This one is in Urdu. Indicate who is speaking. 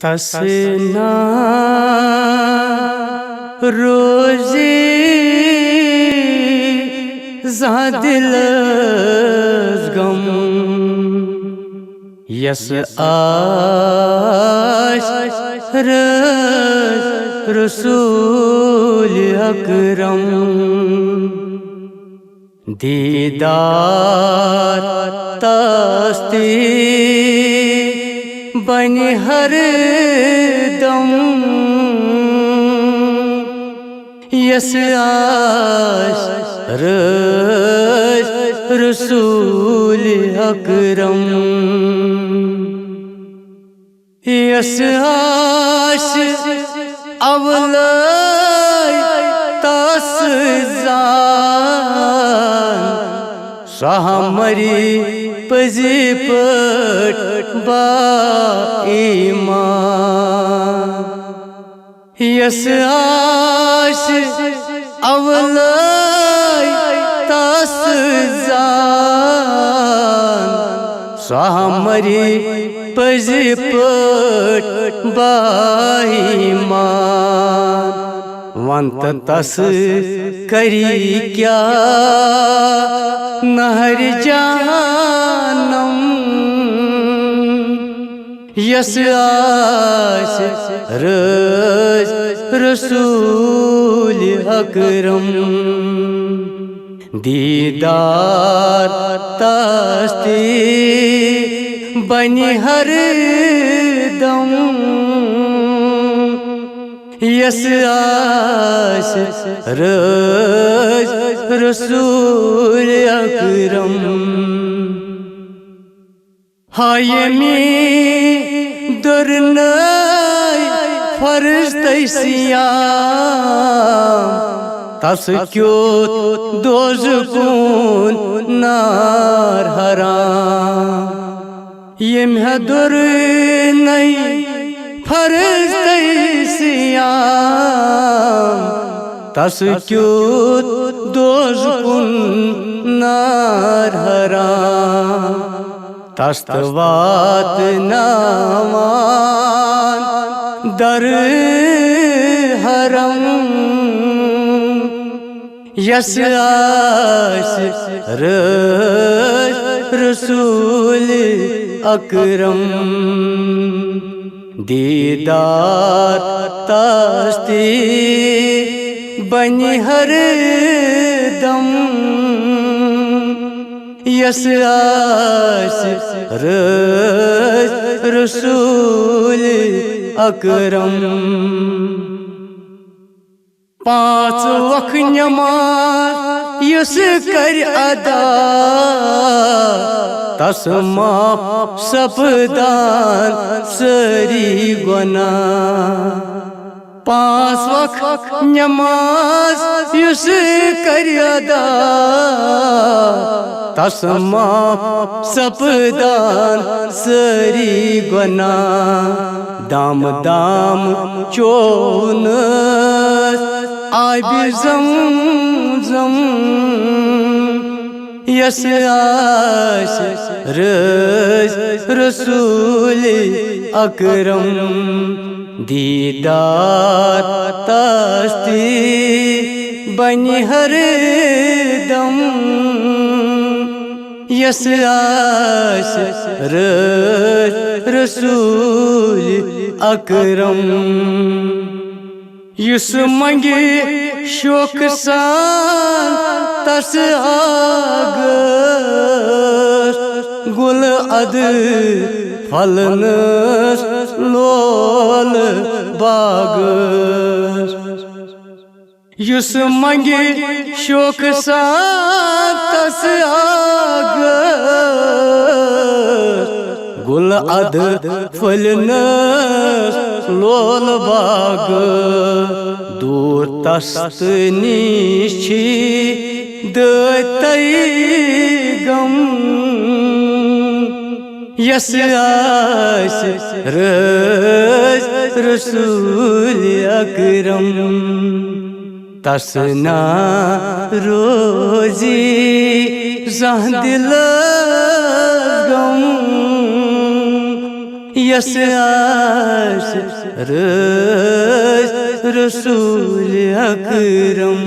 Speaker 1: تسنا روزی زہ دلس غم یس آش رسول اکرم دیدار تاستی بنی ہر دم یس آش رسول اکرم یس آش اولای تاس زان سہ مری پزی پٹ با ایمان یس آش اولای تاس زان سہ مری پزی پٹ با ایمان ونت تس کری کیا نہر جہنم یس آش رسول اکرم دیدار تاستی بنی ہر دم یس آش رسول اکرم ہایمی درنائی فرض تیسیام تس کیوت دوزکون نار حرام یم درنائی فرض تیسیام تس کیوت دوزکون نار حرام تست وات ناوان در حرم یس آش رسول اکرم دیدار تاستی بنی ہر دم یس آش رسول اکرم پانچ وقت نماز یس کر ادا تس معاف سپدان سری گناہ پانچ وقت نماز یس کر ادا تس معاف سپدان سری گناہ دام دام چونس آب زمزم یس آش رسول اکرم دیدار تاستی بنی ہر دم یس آش رسول اکرم یس منگی شوق سان تس آگس گل اد پھلنس لول باغس یس منگی شوق سان تس آگس گل اد پھلنس لول باغ دور تست نیچی دتی غم یس آش رسول اکرم تسنا روزی زہ دلس غم یس آش رسول اکرم